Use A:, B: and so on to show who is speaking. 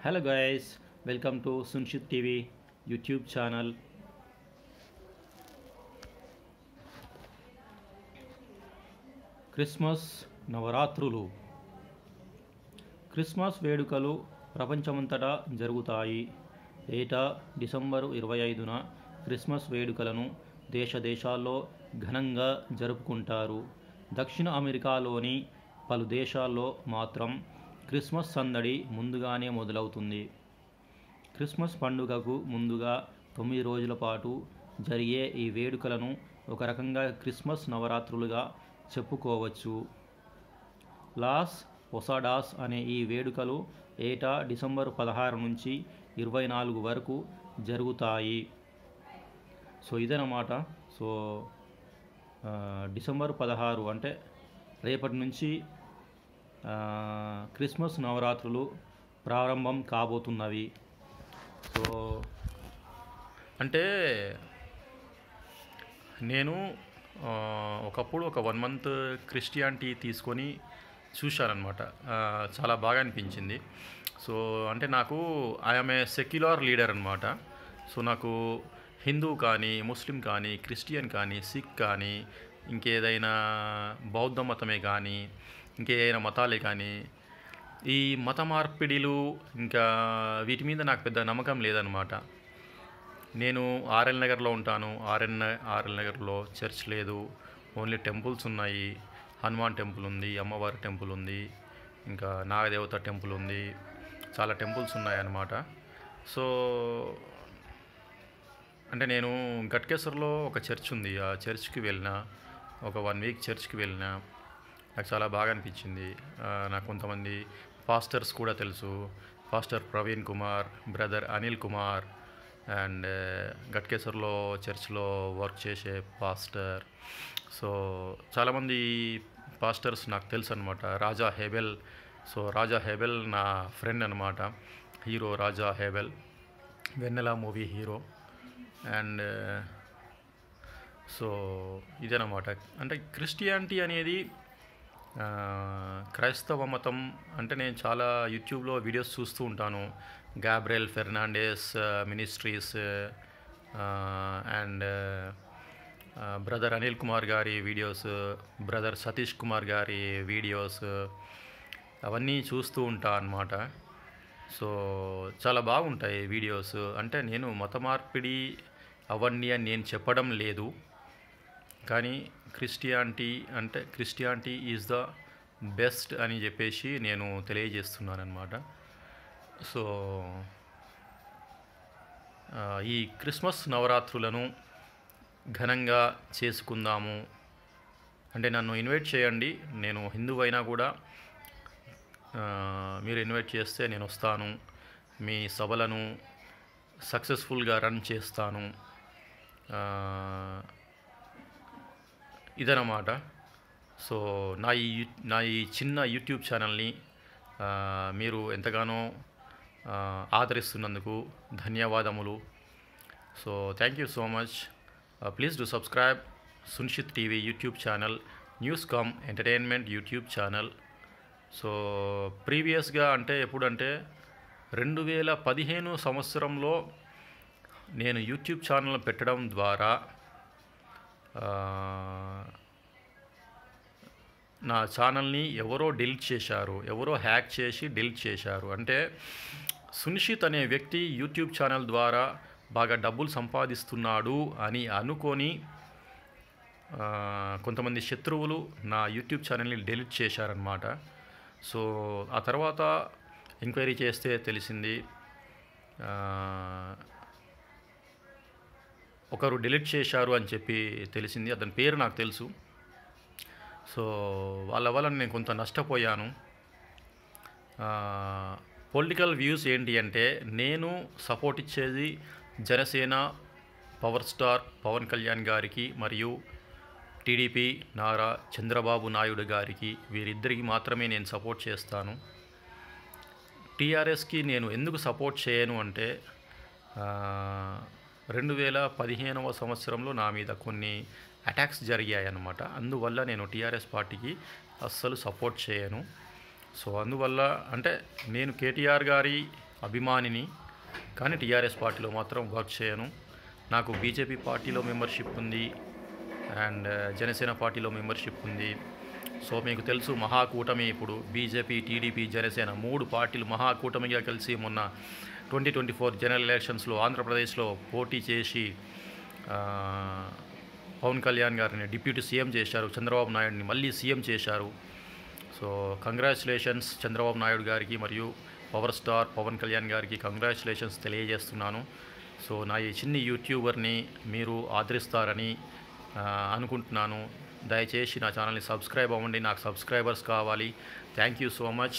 A: Hello guys, welcome to Sunshit TV YouTube channel. Christmas నవరాత్రులు Christmas వేడుకలు ప్రపంచమంతటా జరుగుతాయి. ఏటా డిసెంబరు 25న క్రిస్మస్ వేడుకలను దేశాల్లో ఘనంగా జరుపుకుంటారు. దక్షిణ అమెరికాలోని పలు దేశాల్లో మాత్రం క్రిస్మస్ సందడి ముందుగానే మొదలవుతుంది. క్రిస్మస్ పండుగకు ముందుగా 9 రోజుల పాటు జరిగే ఈ వేడుకలను ఒక రకంగా క్రిస్మస్ నవరాత్రులుగా చెప్పుకోవచ్చు. లాస్ పొసాడాస్ అనే ఈ వేడుకలు ఏటా డిసెంబర్ 16 నుంచి 24 వరకు జరుగుతాయి. సో ఇదన్నమాట. సో డిసెంబర్ 16 అంటే రేపటి నుంచి క్రిస్మస్ నవరాత్రులు ప్రారంభం కాబోతున్నవి. సో అంటే నేను ఒకప్పుడు ఒక 1 మంత్ క్రిస్టియానిటీ తీసుకొని చూశానన్నమాట. చాలా బాగా అనిపించింది. సో అంటే నాకు ఐఎమ్ ఏ సెక్యులర్ లీడర్ అనమాట. సో నాకు హిందూ కానీ, ముస్లిం కానీ, క్రిస్టియన్ కానీ, సిక్ కానీ, ఇంకేదైనా బౌద్ధ మతమే కానీ, ఇంకేదైనా మతాలే కానీ, ఈ మత మార్పిడిలు ఇంకా వీటి మీద నాకు పెద్ద నమ్మకం లేదనమాట. నేను ఆర్ఎల్ నగర్లో ఉంటాను. ఆర్ఎల్ నగర్లో చర్చ్ లేదు, ఓన్లీ టెంపుల్స్ ఉన్నాయి. హనుమాన్ టెంపుల్ ఉంది, అమ్మవారి టెంపుల్ ఉంది, ఇంకా నాగదేవత టెంపుల్ ఉంది. చాలా టెంపుల్స్ ఉన్నాయన్నమాట. సో అంటే నేను గట్కేసర్లో ఒక చర్చ్ ఉంది. ఆ చర్చ్కి వెళ్ళిన ఒక 1 వీక్ చర్చ్కి వెళ్ళిన నాకు చాలా బాగా అనిపించింది. నాకు కొంతమంది పాస్టర్స్ కూడా తెలుసు. Pastor Praveen Kumar, brother Anil Kumar, and గట్కేసర్లో చర్చ్లో వర్క్ చేసే పాస్టర్. సో చాలామంది పాస్టర్స్ నాకు తెలుసు అనమాట. రాజా హేబెల్. సో రాజా హేబెల్ నా ఫ్రెండ్ అనమాట. Hero Raja Hebel, Vennela movie hero. And so ఇదేనమాట. అంటే క్రిస్టియానిటీ అనేది క్రైస్తవ మతం అంటే నేను చాలా యూట్యూబ్లో వీడియోస్ చూస్తూ ఉంటాను. Gabriel Fernandes ministries and brother Anil Kumar గారి వీడియోస్, బ్రదర్ సతీష్ కుమార్ గారి వీడియోస్ అవన్నీ చూస్తూ ఉంటా అన్నమాట. సో చాలా బాగుంటాయి వీడియోస్. అంటే నేను మత మార్పిడి అవ్వండి అని నేను చెప్పడం లేదు, కానీ క్రిస్టియానిటీ ఈజ్ ద బెస్ట్ అని చెప్పేసి నేను తెలియజేస్తున్నాను అనమాట. సో ఈ క్రిస్మస్ నవరాత్రులను ఘనంగా చేసుకుందాము. అంటే నన్ను ఇన్వైట్ చేయండి. నేను హిందూ అయినా కూడా మీరు ఇన్వైట్ చేస్తే నేను వస్తాను. మీ సభలను సక్సెస్ఫుల్గా రన్ చేస్తాను. ఇదన్నమాట. సో నా ఈ చిన్న యూట్యూబ్ ఛానల్ని మీరు ఎంతగానో ఆదరిస్తున్నందుకు ధన్యవాదములు. So thank you so much. Please do subscribe సున్షిత్ TV YouTube channel, news come entertainment YouTube channel. So ప్రీవియస్గా అంటే ఎప్పుడంటే 2015 సంవత్సరంలో నేను యూట్యూబ్ ఛానల్ పెట్టడం ద్వారా నా ఛానల్ని ఎవరో డిలీట్ చేశారు, ఎవరో హ్యాక్ చేసి డిలీట్ చేశారు. అంటే సున్షిత్ అనే వ్యక్తి యూట్యూబ్ ఛానల్ ద్వారా బాగా డబ్బులు సంపాదిస్తున్నాడు అని అనుకొని కొంతమంది శత్రువులు నా యూట్యూబ్ ఛానల్ని డిలీట్ చేశారనమాట. సో ఆ తర్వాత ఎంక్వైరీ చేస్తే తెలిసింది ఒకరు డిలీట్ చేశారు అని చెప్పి తెలిసింది. అతని పేరు నాకు తెలుసు. సో వాళ్ళ వల్ల నేను కొంత నష్టపోయాను. పొలిటికల్ వ్యూస్ ఏంటి అంటే నేను సపోర్ట్ ఇచ్చేది జనసేన పవర్ స్టార్ పవన్ కళ్యాణ్ గారికి మరియు టీడీపీ నారా చంద్రబాబు నాయుడు గారికి, వీరిద్దరికి మాత్రమే నేను సపోర్ట్ చేస్తాను. టీఆర్ఎస్కి నేను ఎందుకు సపోర్ట్ చేయను అంటే 2015వ సంవత్సరంలో నా మీద కొన్ని అటాక్స్ జరిగాయన్నమాట. అందువల్ల నేను టీఆర్ఎస్ పార్టీకి అస్సలు సపోర్ట్ చేయను. సో అందువల్ల అంటే నేను కేటీఆర్ గారి అభిమానిని, కానీ టీఆర్ఎస్ పార్టీలో మాత్రం వర్క్ చేయను. నాకు బీజేపీ పార్టీలో మెంబర్షిప్ ఉంది అండ్ జనసేన పార్టీలో మెంబర్షిప్ ఉంది. సో మీకు తెలుసు మహాకూటమి ఇప్పుడు బీజేపీ, టీడీపీ, జనసేన 3 పార్టీలు మహాకూటమిగా కలిసి మొన్న 2024 జనరల్ ఎలక్షన్స్లో ఆంధ్రప్రదేశ్లో పోటీ చేసి పవన్ కళ్యాణ్ గారిని డిప్యూటీ సీఎం చేశారు, చంద్రబాబు నాయుడిని మళ్ళీ సీఎం చేశారు. సో కంగ్రాచులేషన్స్ చంద్రబాబు నాయుడు గారికి మరియు పవర్ స్టార్ పవన్ కళ్యాణ్ గారికి కంగ్రాచులేషన్స్ తెలియజేస్తున్నాను. సో నా ఈ చిన్ని యూట్యూబర్ని మీరు ఆదరిస్తారని అనుకుంటున్నాను. దయచేసి నా ఛానల్ని సబ్స్క్రైబ్ అవ్వండి, నాకు సబ్స్క్రైబర్స్ కావాలి. Thank you so much.